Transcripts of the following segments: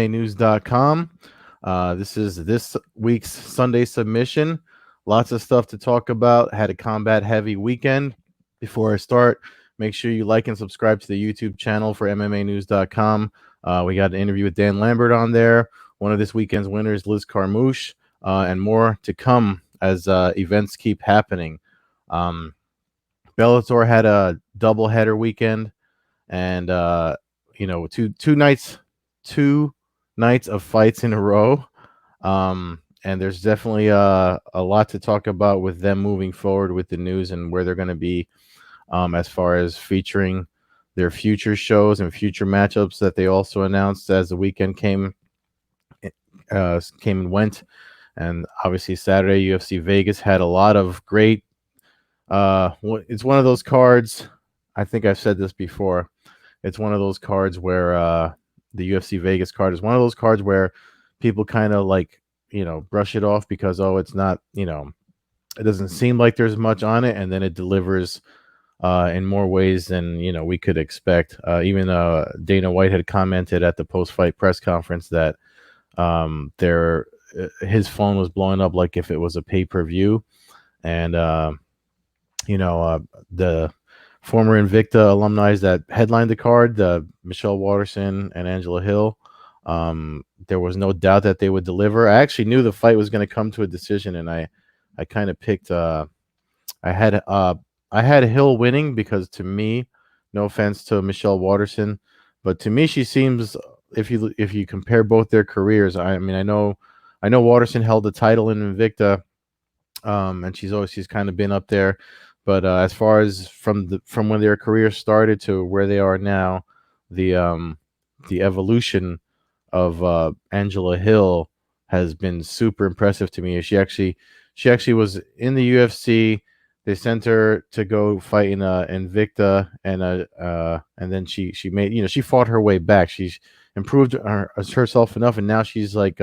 News.com. This is this week's Sunday submission. Lots of stuff to talk about. Had a combat heavy weekend. Before I start, make sure you like and subscribe to the YouTube channel for MMAnews.com. We got an interview with Dan Lambert on there. One of this weekend's winners, Liz Carmouche, and more to come as events keep happening. Bellator had a doubleheader weekend, and two nights of fights in a row. And there's definitely a lot to talk about with them moving forward with the news and where they're going to be as far as featuring their future shows and future matchups that they also announced as the weekend came and went. And obviously Saturday, UFC Vegas had a lot of great. It's one of those cards. I think I've said this before. It's one of those cards where the UFC Vegas card is one of those cards where people kind of brush it off because, it's not, it doesn't seem like there's much on it, and then it delivers in more ways than we could expect. Even Dana White had commented at the post-fight press conference that his phone was blowing up like if it was a pay-per-view, and the former Invicta alumni that headlined the card, Michelle Waterson and Angela Hill. There was no doubt that they would deliver. I actually knew the fight was going to come to a decision, and I kind of picked. I had Hill winning because, to me, no offense to Michelle Waterson, but to me she seems, if you compare both their careers, I know Waterson held the title in Invicta, and she's kind of been up there. But as far as from when their career started to where they are now, the evolution of Angela Hill has been super impressive to me. She actually was in the UFC. They sent her to go fight in Invicta, and then she made she fought her way back. She's improved herself enough, and now she's like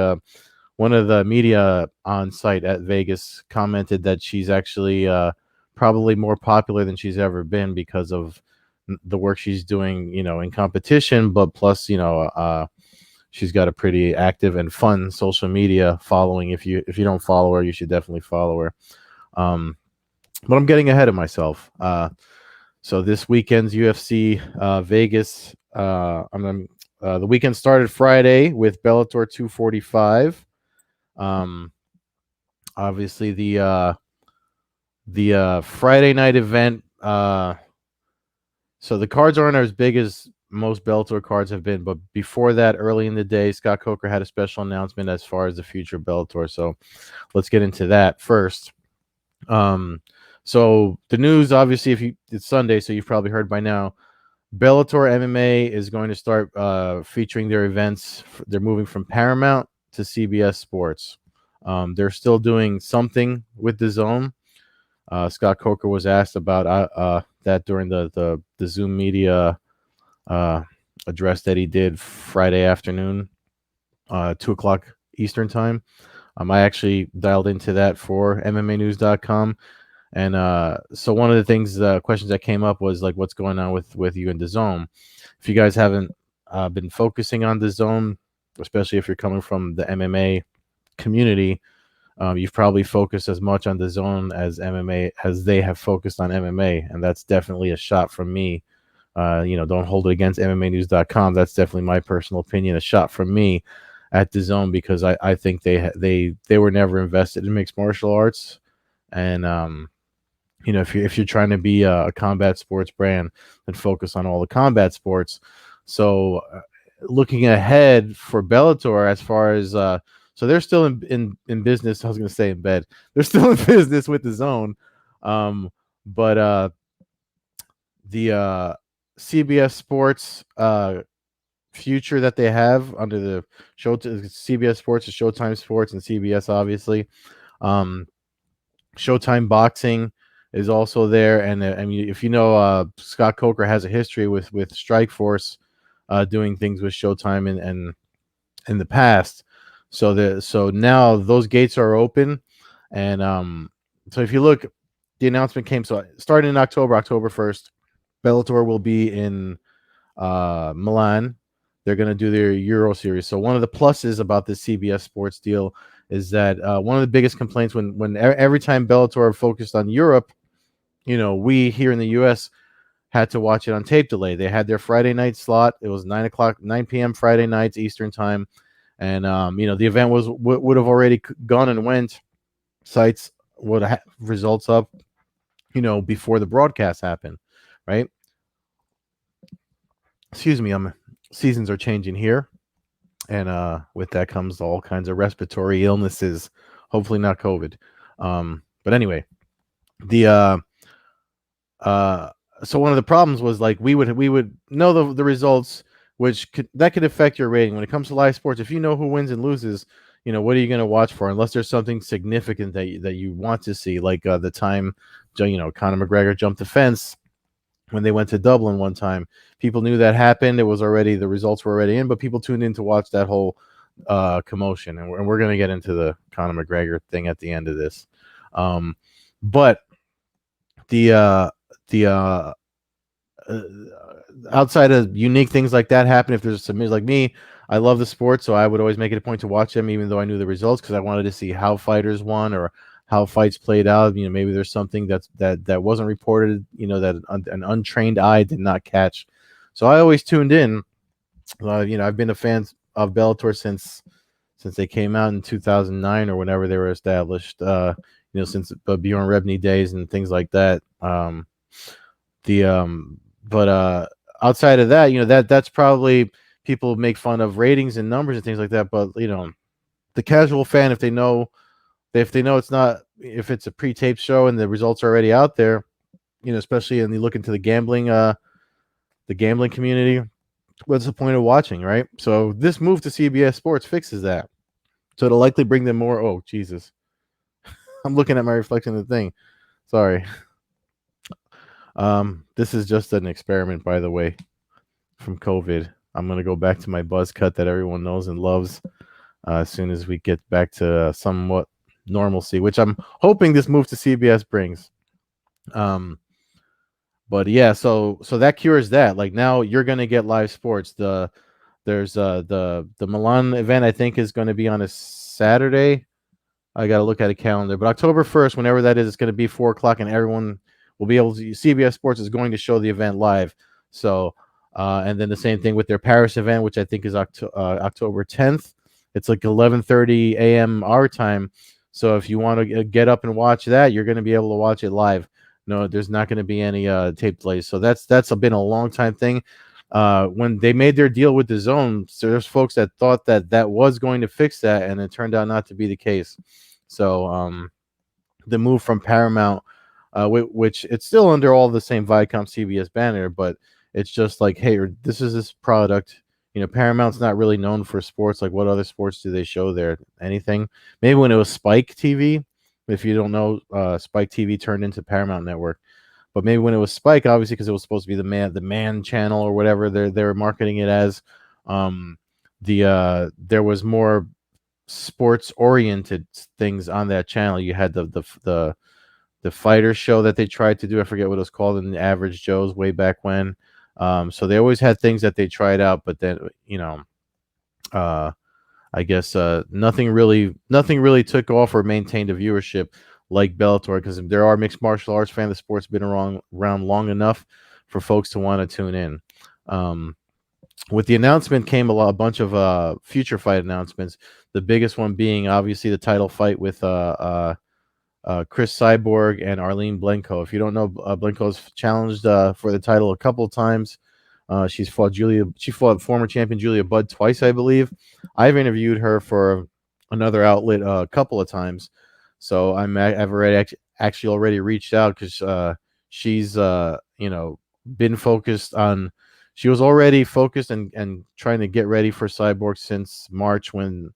one of the media on site at Vegas commented that she's actually probably more popular than she's ever been because of the work she's doing, in competition, but plus, she's got a pretty active and fun social media following. If you don't follow her, you should definitely follow her. But I'm getting ahead of myself. So this weekend's UFC Vegas, the weekend started Friday with Bellator 245. Obviously the Friday night event. So the cards aren't as big as most Bellator cards have been, but before that, early in the day, Scott Coker had a special announcement as far as the future of Bellator. So let's get into that first. So the news, obviously, it's Sunday, so you've probably heard by now. Bellator MMA is going to start featuring their events. They're moving from Paramount to CBS Sports. They're still doing something with DAZN. Scott Coker was asked about that during the Zoom media address that he did Friday afternoon, 2:00 Eastern time. I actually dialed into that for MMAnews.com. And so one of the things, questions that came up was like, what's going on with you and DAZN? If you guys haven't been focusing on DAZN, especially if you're coming from the MMA community, you've probably focused as much on DAZN as MMA as they have focused on MMA, and that's definitely a shot from me. Don't hold it against MMAnews.com. That's definitely my personal opinion. A shot from me at DAZN because I think they were never invested in mixed martial arts, and if you're trying to be a combat sports brand, then focus on all the combat sports. So looking ahead for Bellator, as far as so they're still in business. I was going to say in bed. They're still in business with DAZN, but the CBS Sports future that they have under the CBS Sports is Showtime Sports and CBS, obviously. Showtime Boxing is also there, and if Scott Coker has a history with Strikeforce doing things with Showtime and in the past. So now those gates are open, and so if you look, the announcement came starting in October 1st. Bellator will be in Milan. they're going to do their Euro series. So one of the pluses about this CBS Sports deal is that one of the biggest complaints when every time Bellator focused on Europe, we here in the U.S. had to watch it on tape delay. They had their Friday night slot. It was 9 p.m. Friday nights Eastern time, and the event would have already gone and went. Sites would have results up, before the broadcast happened, right? Excuse me, seasons are changing here, and with that comes all kinds of respiratory illnesses. Hopefully not COVID. But anyway, the so one of the problems was like we would know the results, which could affect your rating when it comes to live sports. If you know who wins and loses, what are you going to watch for unless there's something significant that you want to see, like the time Conor McGregor jumped the fence when they went to Dublin one time. People knew that happened. It was already, the results were already in, but people tuned in to watch that whole commotion. And we're going to get into the Conor McGregor thing at the end of this. But the outside of unique things like that happen, if there's some, like me, I love the sport, so I would always make it a point to watch them, even though I knew the results, because I wanted to see how fighters won or how fights played out. Maybe there's something that wasn't reported, that an untrained eye did not catch. So I always tuned in. I've been a fan of Bellator since they came out in 2009 or whenever they were established. Since Bjorn Rebney days and things like that. But outside of that, that's probably, people make fun of ratings and numbers and things like that. But the casual fan, if they know it's not, if it's a pre-taped show and the results are already out there, especially and you look into the gambling community, what's the point of watching, right? So this move to CBS Sports fixes that. So it'll likely bring them more. Oh, Jesus. I'm looking at my reflection of the thing. Sorry. This is just an experiment, by the way, from COVID. I'm going to go back to my buzz cut that everyone knows and loves as soon as we get back to somewhat normalcy, which I'm hoping this move to CBS brings. But yeah, so that cures that. Like, now you're going to get live sports. There's the Milan event, I think, is going to be on a Saturday. I got to look at a calendar, but October 1st, whenever that is, it's going to be 4:00, and everyone will be able to. CBS Sports is going to show the event live. So, and then the same thing with their Paris event, which I think is October 10th. It's like 11:30 a.m. our time. So if you want to get up and watch that, you're going to be able to watch it live. No, there's not going to be any tape delays. So that's been a long time thing. When they made their deal with DAZN, so there's folks that thought that was going to fix that, and it turned out not to be the case. So the move from Paramount, which it's still under all the same Viacom CBS banner, but it's just like, hey, this is this product. Paramount's not really known for sports. Like, what other sports do they show there? Anything? Maybe when it was Spike TV. If you don't know, Spike TV turned into Paramount Network. But maybe when it was Spike, obviously, because it was supposed to be the man channel or whatever they were marketing it as, there was more sports oriented things on that channel. You had the fighter show that they tried to do. I forget what it was called, in the Average Joe's way back when. So they always had things that they tried out, but then I guess nothing really took off or maintained a viewership like Bellator, because there are mixed martial arts fans. The sport's been around long enough for folks to want to tune in. With the announcement came a bunch of future fight announcements. The biggest one being obviously the title fight with Chris Cyborg and Arlene Blencowe. If you don't know, Blencowe's challenged for the title a couple of times. She fought former champion Julia Budd twice, I believe. I've interviewed her for another outlet a couple of times, so I've already reached out, because she's been focused on. She was already focused and trying to get ready for Cyborg since March, when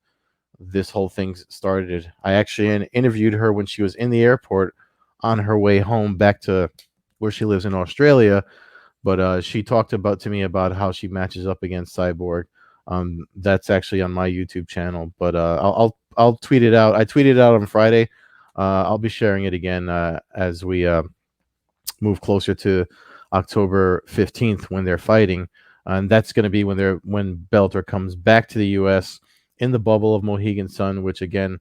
this whole thing started. I actually interviewed her when she was in the airport on her way home back to where she lives in Australia. But she talked to me about how she matches up against Cyborg. That's actually on my YouTube channel. But I'll tweet it out. I tweeted it out on Friday. I'll be sharing it again as we move closer to October 15th when they're fighting. and that's going to be when Bellator comes back to the U.S. in the bubble of Mohegan Sun, which again,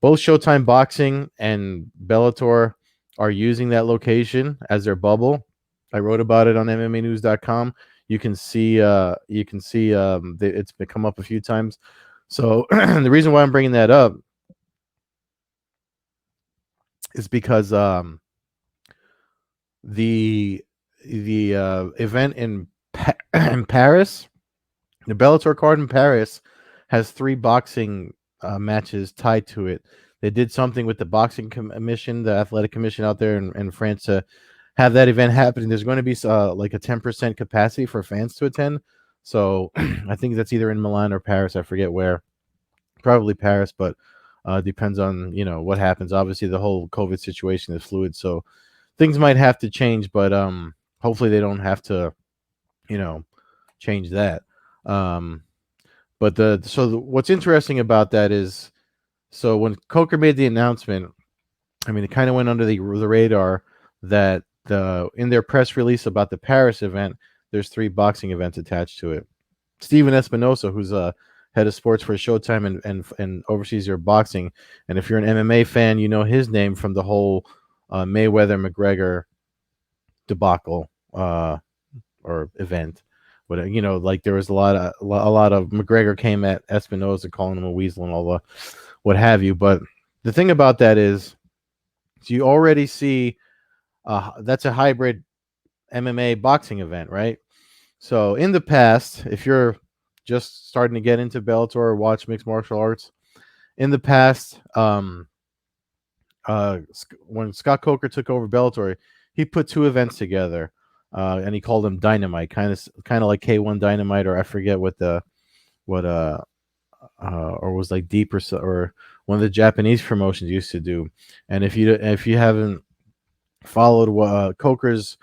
both Showtime Boxing and Bellator are using that location as their bubble. I wrote about it on MMAnews.com. You can see it's been come up a few times. So the reason why I'm bringing that up is because the event in in Paris, the Bellator card in Paris has 3 boxing matches tied to it. They did something with the boxing commission, the athletic commission out there in France to have that event happening. There's going to be like a 10% capacity for fans to attend. So I think that's either in Milan or Paris. I forget where. Probably Paris, but depends on what happens. Obviously, the whole COVID situation is fluid, so things might have to change. But hopefully, they don't have to, change that. But what's interesting about that is, so when Coker made the announcement, I mean, it kind of went under the radar that in their press release about the Paris event, there's 3 boxing events attached to it. Steven Espinosa, who's head of sports for Showtime and oversees your boxing, and if you're an MMA fan, you know his name from the whole Mayweather McGregor debacle or event. But like there was a lot of McGregor came at Espinosa calling him a weasel and all the what have you. But the thing about that is, you already see that's a hybrid MMA boxing event, right? So in the past, if you're just starting to get into Bellator or watch mixed martial arts, in the past, when Scott Coker took over Bellator, he put 2 events together, and he called them Dynamite, kind of like K1 Dynamite, or I forget what or was like Deep or one of the Japanese promotions used to do. And if you haven't followed what Coker's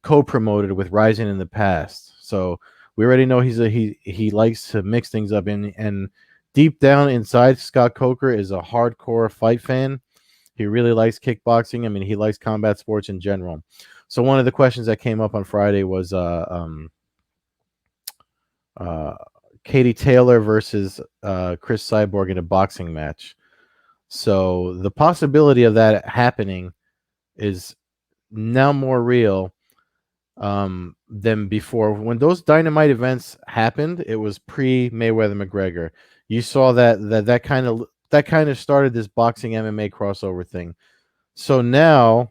co-promoted with Rising in the past, so we already know he likes to mix things up, and deep down inside, Scott Coker is a hardcore fight fan. He really likes kickboxing. I mean, he likes combat sports in general. So one of the questions that came up on Friday was Katie Taylor versus Chris Cyborg in a boxing match. So the possibility of that happening is now more real than before. When those Dynamite events happened, it was pre Mayweather McGregor. You saw that kind of started this boxing MMA crossover thing. So now,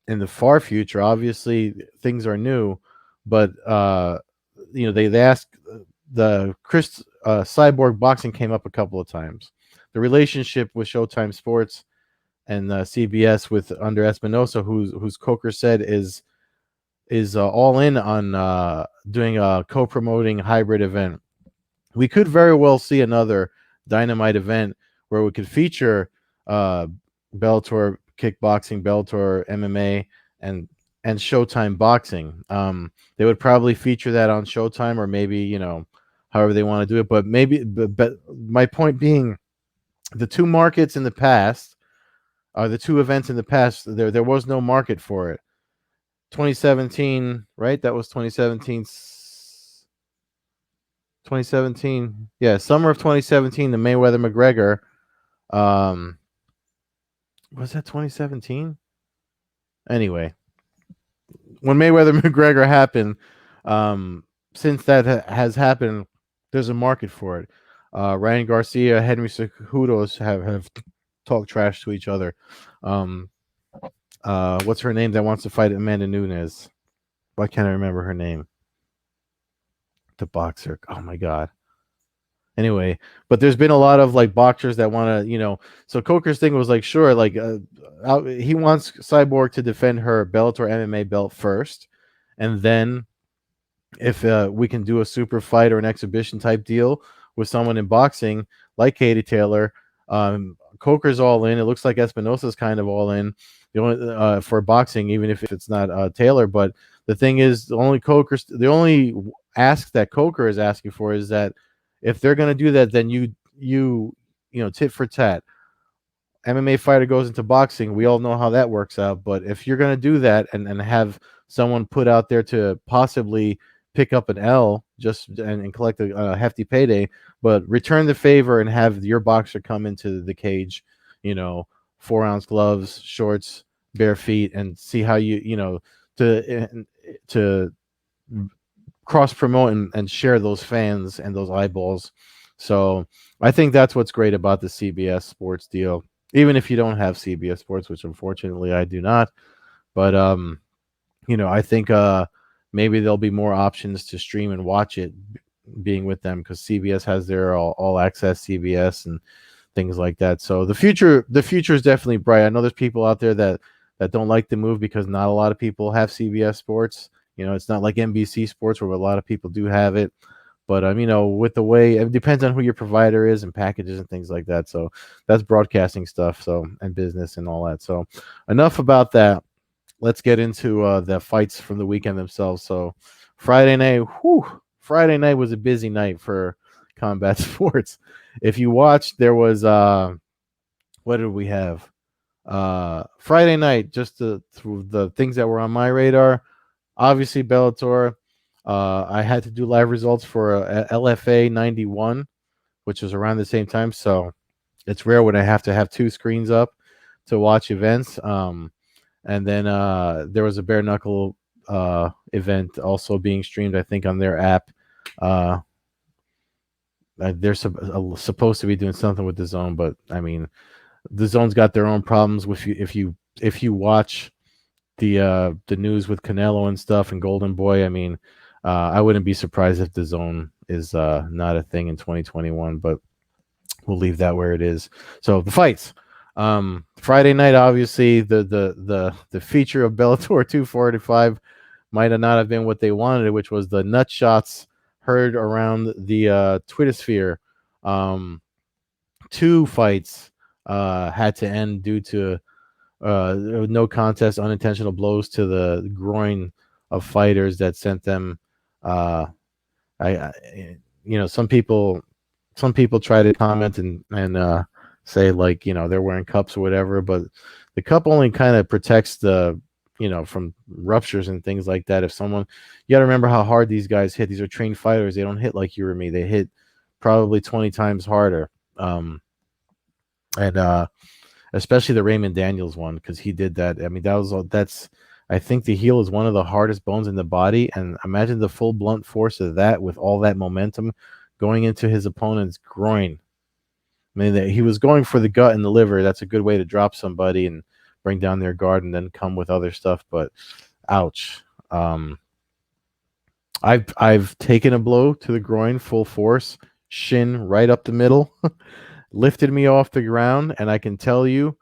in the far future, obviously things are new, but they asked the Chris Cyborg boxing came up a couple of times. The relationship with Showtime Sports and CBS with under Espinosa, who's Coker said is all in on doing a co-promoting hybrid event. We could very well see another Dynamite event where we could feature Bellator kickboxing, Bellator MMA, and Showtime boxing. They would probably feature that on Showtime, or maybe however they want to do it. But maybe, but my point being, the 2 markets in the past are the 2 events in the past. There was no market for it. 2017, right? That was 2017. 2017, yeah, summer of 2017. The Mayweather McGregor, was that 2017? Anyway, when Mayweather McGregor happened, since that has happened, there's a market for it. Ryan Garcia, Henry Cejudo have talked trash to each other. What's her name that wants to fight Amanda Nunes? Why can't I remember her name? The boxer. Oh my god. Anyway, but there's been a lot of like boxers that want to, so Coker's thing was like, sure, like he wants Cyborg to defend her Bellator MMA belt first, and then if we can do a super fight or an exhibition type deal with someone in boxing like Katie Taylor, Coker's all in. It looks like Espinosa's kind of all in. The only for boxing, even if it's not Taylor. But the thing is, the only ask that Coker is asking for is that if they're going to do that, then you tit for tat. MMA fighter goes into boxing. We all know how that works out. But if you're going to do that and have someone put out there to possibly pick up an L just and collect a hefty payday, but return the favor and have your boxer come into the cage, 4-ounce gloves, shorts, bare feet, and see how to cross promote and share those fans and those eyeballs. So I think that's what's great about the CBS Sports deal. Even if you don't have CBS Sports, which unfortunately I do not, but I think maybe there'll be more options to stream and watch it being with them, because CBS has their all access CBS and things like that. So the future is definitely bright. I know there's people out there that don't like the move because not a lot of people have CBS Sports. It's not like NBC Sports where a lot of people do have it. But with the way, it depends on who your provider is and packages and things like that. So that's broadcasting stuff. So, and business and all that. So enough about that. Let's get into the fights from the weekend themselves. So Friday night was a busy night for combat sports. If you watched, there was what did we have? Friday night, just through the things that were on my radar. Obviously, Bellator. I had to do live results for LFA 91, which was around the same time. So it's rare when I have to have two screens up to watch events. And then there was a bare knuckle event also being streamed, I think, on their app. They're supposed to be doing something with the Zone, but I mean, the Zone's got their own problems. If you watch the news with Canelo and stuff and Golden Boy, I mean, I wouldn't be surprised if the Zone is not a thing in 2021, but we'll leave that where it is. So the fights. Friday night, obviously, the feature of Bellator 245 might have not have been what they wanted, which was the nut shots heard around the Twitter sphere. Two fights had to end due to no contest, unintentional blows to the groin of fighters that sent them. Some people try to comment and say, like, they're wearing cups or whatever, but the cup only kind of protects the from ruptures and things like that. If someone, you got to remember how hard these guys hit. These are trained fighters. They don't hit like you or me. They hit probably 20 times harder. And especially the Raymond Daniels one, because he did that. I mean, that's I think the heel is one of the hardest bones in the body, and imagine the full blunt force of that with all that momentum going into his opponent's groin. I mean, he was going for the gut and the liver. That's a good way to drop somebody and bring down their guard and then come with other stuff. But ouch. I've taken a blow to the groin full force, shin right up the middle, lifted me off the ground, and I can tell you,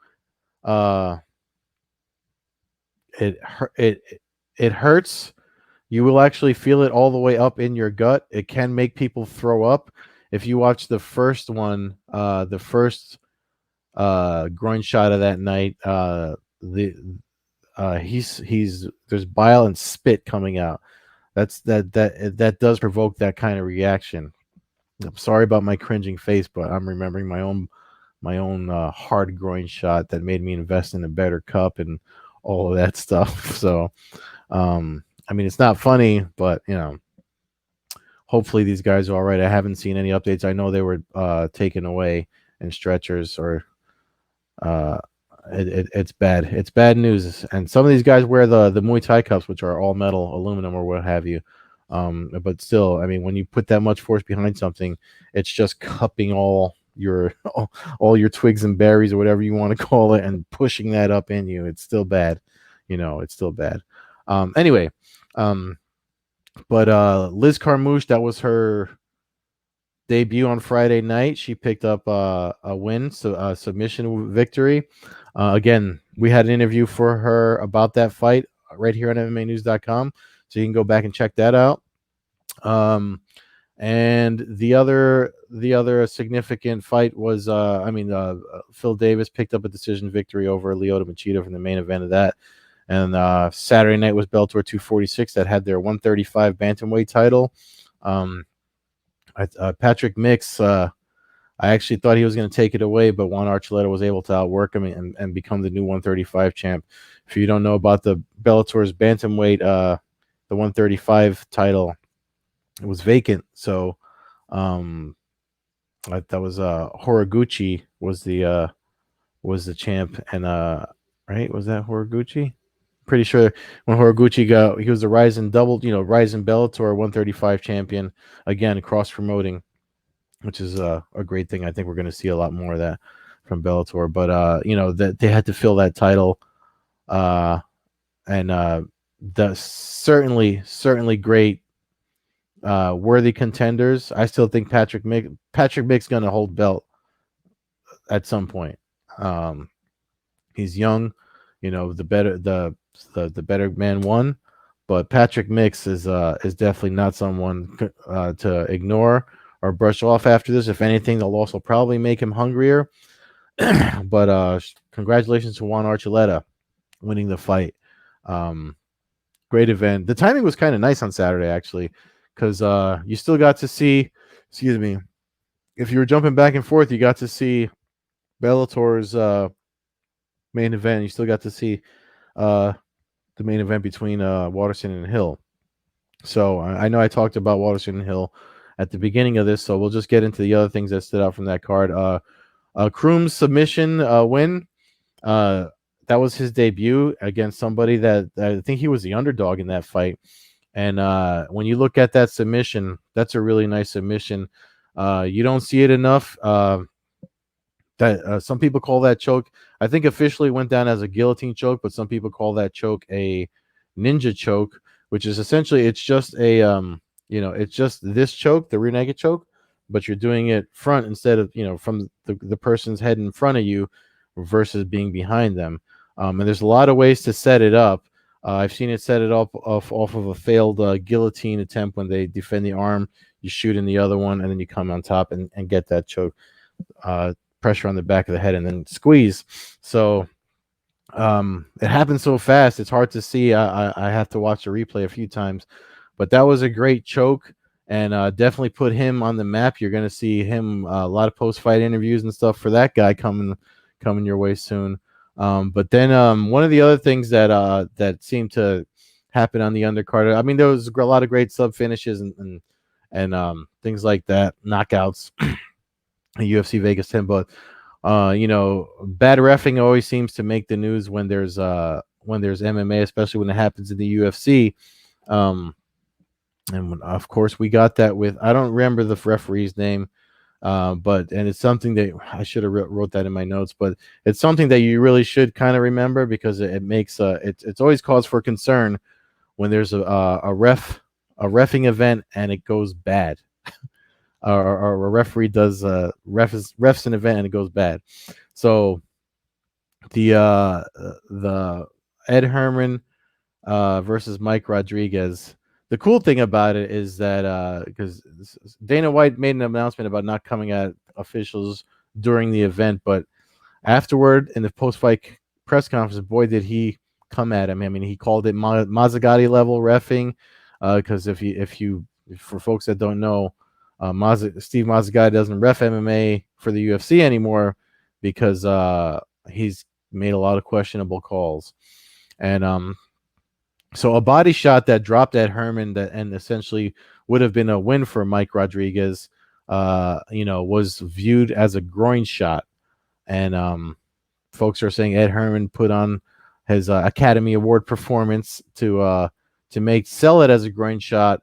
it hurts. You will actually feel it all the way up in your gut. It can make people throw up. If you watch the first one, the first groin shot of that night, there's bile and spit coming out. That does provoke that kind of reaction. I'm sorry about my cringing face, but I'm remembering my own hard groin shot that made me invest in a better cup and all of that stuff. So, I mean, it's not funny, but hopefully these guys are all right. I haven't seen any updates. I know they were taken away in stretchers, or it's bad. It's bad news. And some of these guys wear the Muay Thai cups, which are all metal, aluminum, or what have you. But still, I mean, when you put that much force behind something, it's just cupping all your twigs and berries or whatever you want to call it and pushing that up in you. It's still bad. It's still bad. Anyway, but Liz Carmouche, that was her debut on Friday night. She picked up a win, so a submission victory. Again, we had an interview for her about that fight right here on MMAnews.com, so you can go back and check that out. And the other significant fight was, Phil Davis picked up a decision victory over Lyoto Machida from the main event of that. And Saturday night was Bellator 246 that had their 135 bantamweight title. Patrick Mix, I actually thought he was going to take it away, but Juan Archuleta was able to outwork him and become the new 135 champ. If you don't know about the Bellator's bantamweight, the 135 title, it was vacant. So um, that was Horiguchi was the champ, and right, was that Horiguchi? Pretty sure when Horiguchi he was a rising Bellator 135 champion, again cross promoting, which is a great thing. I think we're going to see a lot more of that from Bellator. But that they had to fill that title, uh, and the certainly great, worthy contenders. I still think Patrick Mick's going to hold belt at some point. Um, he's young, the better man won, but Patrick Mix is definitely not someone to ignore or brush off after this. If anything, they'll also probably make him hungrier. But congratulations to Juan Archuleta winning the fight. Um, Great event. The timing was kind of nice on Saturday actually, because you still got to see. Excuse me. If you were jumping back and forth, you got to see Bellator's main event. You still got to see uh, the main event between Waterson and Hill. So I know I talked about Waterson and Hill at the beginning of this, so we'll just get into the other things that stood out from that card. Kroom's submission win. Uh, that was his debut against somebody that I think he was the underdog in that fight. And when you look at that submission, that's a really nice submission. You don't see it enough. That some people call that choke. I think officially went down as a guillotine choke, but some people call that choke a ninja choke, which is essentially it's just it's just this choke, the rear naked choke, but you're doing it front instead of from the person's head in front of you versus being behind them. And there's a lot of ways to set it up. I've seen it set it up off of a failed guillotine attempt when they defend the arm. You shoot in the other one, and then you come on top and get that choke. Pressure on the back of the head and then squeeze. So it happened so fast, it's hard to see. I have to watch the replay a few times, but that was a great choke and definitely put him on the map. You're going to see him a lot of post-fight interviews and stuff for that guy coming your way soon. But then one of the other things that seemed to happen on the undercard, I mean, there was a lot of great sub finishes and things like that, knockouts. UFC Vegas 10, but bad reffing always seems to make the news when there's MMA, especially when it happens in the UFC. Of course we got that with, I don't remember the referee's name, but it's something that I should have wrote that in my notes, but it's something that you really should kind of remember because it makes it's always cause for concern when there's a reffing event and it goes bad. Or a referee does refs an event and it goes bad. So the Ed Herman versus Mike Rodriguez. The cool thing about it is that because Dana White made an announcement about not coming at officials during the event, but afterward in the post-fight press conference, boy, did he come at him. I mean, he called it Mazzagatti level reffing. Because if you for folks that don't know, Steve Mazzagatti doesn't ref MMA for the UFC anymore because he's made a lot of questionable calls. And so a body shot that dropped at Herman and essentially would have been a win for Mike Rodriguez, was viewed as a groin shot. And folks are saying Ed Herman put on his Academy Award performance to sell it as a groin shot,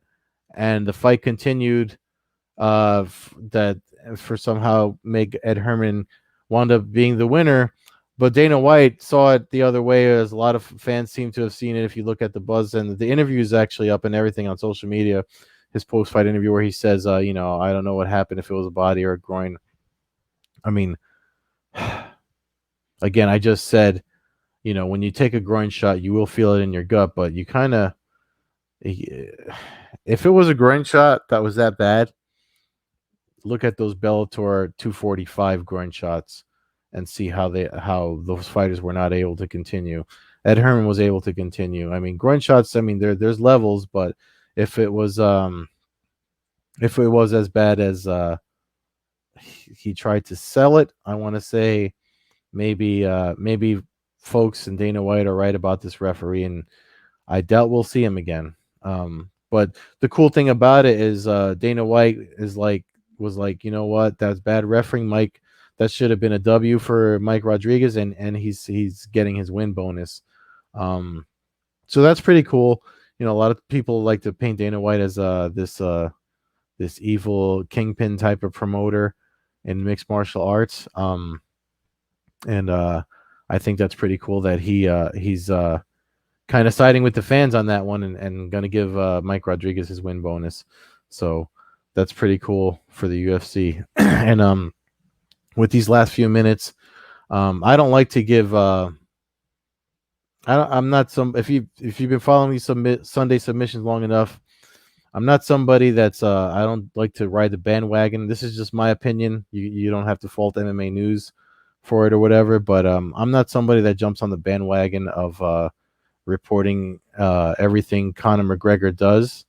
and the fight continued. That for somehow make Ed Herman wound up being the winner. But Dana White saw it the other way, as a lot of fans seem to have seen it. If you look at the buzz, and the interview is actually up and everything on social media, his post-fight interview where he says, I don't know what happened, if it was a body or a groin. I mean, again, I just said, when you take a groin shot, you will feel it in your gut, but you kind of, if it was a groin shot that was that bad, look at those Bellator 245 groin shots and see how those fighters were not able to continue. Ed Herman was able to continue. I mean, groin shots, I mean, there's levels, but if it was as bad as he tried to sell it, I want to say maybe folks and Dana White are right about this referee, and I doubt we'll see him again. But the cool thing about it is Dana White was like, you know what, that's bad refereeing, Mike. That should have been a W for Mike Rodriguez, and he's getting his win bonus. So that's pretty cool. A lot of people like to paint Dana White as this evil kingpin type of promoter in mixed martial arts. And I think that's pretty cool that he's kind of siding with the fans on that one, and going to give Mike Rodriguez his win bonus. So that's pretty cool for the UFC. And with these last few minutes, I don't like to give. I'm not some. If you've been following these Sunday submissions long enough, I'm not somebody that's. I don't like to ride the bandwagon. This is just my opinion. You don't have to fault MMA News for it or whatever. But I'm not somebody that jumps on the bandwagon of reporting everything Conor McGregor does.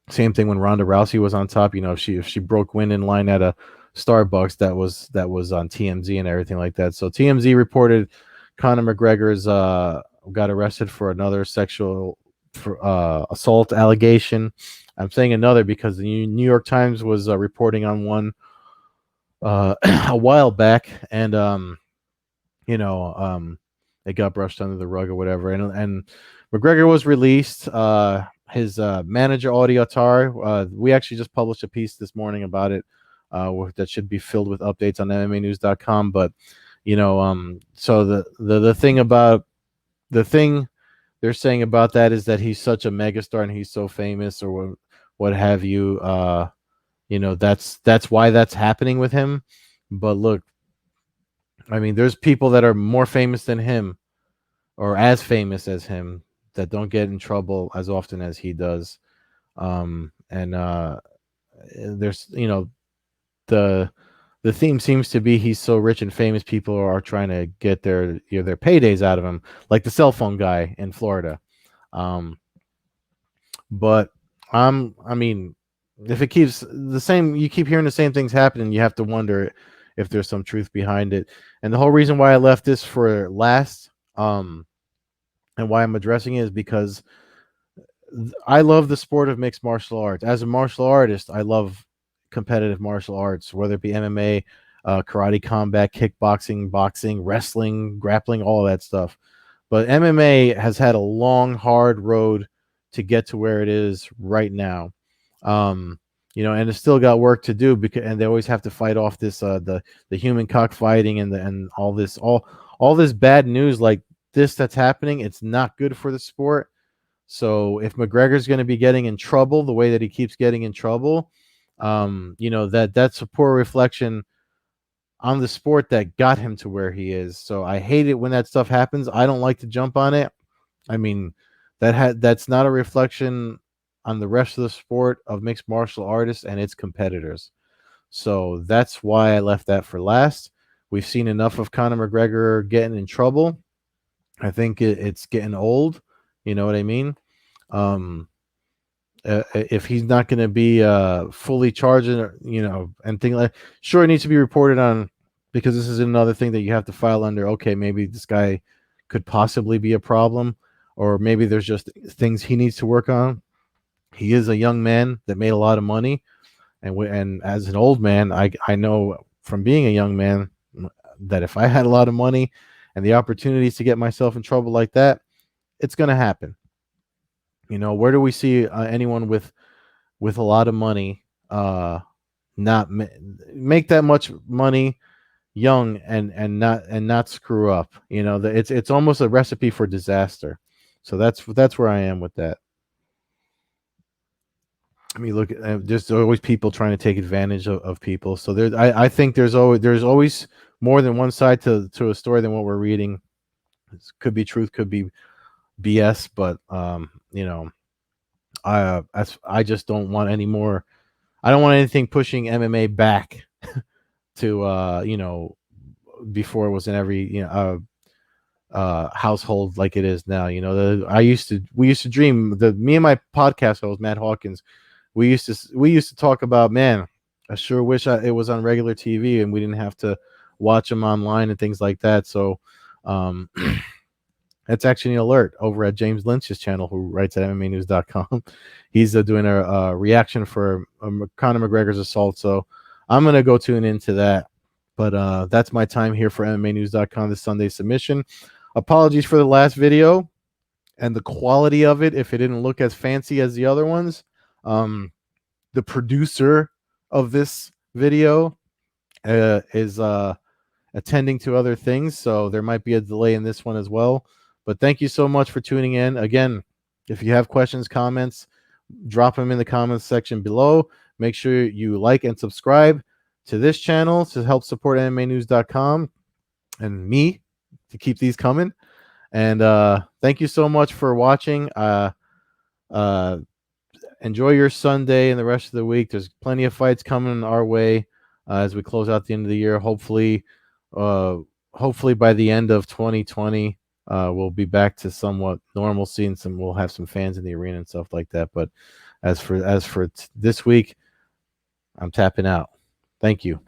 Same thing when Ronda Rousey was on top. If she broke win in line at a Starbucks, that was on TMZ and everything like that. So TMZ reported Conor McGregor's got arrested for another sexual assault allegation. I'm saying another because the New York Times was reporting on one a while back, and it got brushed under the rug or whatever. And McGregor was released. His manager, Audie Attar, we actually just published a piece this morning about it that should be filled with updates on MMAnews.com. But, so the thing they're saying about that is that he's such a megastar and he's so famous or what have you. That's why that's happening with him. But look, I mean, there's people that are more famous than him or as famous as him that don't get in trouble as often as he does. And there's, the theme seems to be he's so rich and famous, people are trying to get their paydays out of him, like the cell phone guy in Florida. But I mean, if it keeps the same, you keep hearing the same things happening, you have to wonder if there's some truth behind it. And the whole reason why I left this for last, and why I'm addressing it is because I love the sport of mixed martial arts. As a martial artist, I love competitive martial arts, whether it be MMA, karate, combat, kickboxing, boxing, wrestling, grappling, all of that stuff. But MMA has had a long, hard road to get to where it is right now. And it's still got work to do and they always have to fight off this the human cockfighting and all this bad news like this that's happening. It's not good for the sport. So if McGregor's going to be getting in trouble the way that he keeps getting in trouble, that's a poor reflection on the sport that got him to where he is. So I hate it when that stuff happens. I don't like to jump on it. I mean, that's not a reflection on the rest of the sport of mixed martial artists and its competitors. So that's why I left that for last. We've seen enough of Conor McGregor getting in trouble. I think it's getting old. You know what I mean? If he's not going to be fully charged, and things like, sure, it needs to be reported on, because this is another thing that you have to file under. Okay, maybe this guy could possibly be a problem, or maybe there's just things he needs to work on. He is a young man that made a lot of money, and as an old man, I know from being a young man that if I had a lot of money and the opportunities to get myself in trouble like that, it's going to happen. Where do we see anyone with a lot of money not make that much money young and not screw up? It's almost a recipe for disaster. So that's where I am with that. I mean, look, there's always people trying to take advantage of people. So I think there's always more than one side to a story than what we're reading. It could be truth, could be BS, but I just don't want any more. I don't want anything pushing MMA back to before it was in every household like it is now. We used to dream. Me and my podcast host Matt Hawkins, we used to talk about, man, I sure wish it was on regular TV and we didn't have to watch them online and things like that. So That's actually an alert over at James Lynch's channel, who writes at MMAnews.com. He's doing a reaction for Conor McGregor's assault. So I'm going to go tune into that. But that's my time here for MMAnews.com, this Sunday submission. Apologies for the last video and the quality of it if it didn't look as fancy as the other ones. The producer of this video is attending to other things, so there might be a delay in this one as well. But thank you so much for tuning in. Again, if you have questions, comments, drop them in the comments section below. Make sure you like and subscribe to this channel to help support MMAnews.com and me to keep these coming. And thank you so much for watching. Enjoy your Sunday and the rest of the week. There's plenty of fights coming our way as we close out the end of the year. Hopefully by the end of 2020, we'll be back to somewhat normalcy, and we'll have some fans in the arena and stuff like that. But as for this week, I'm tapping out. Thank you.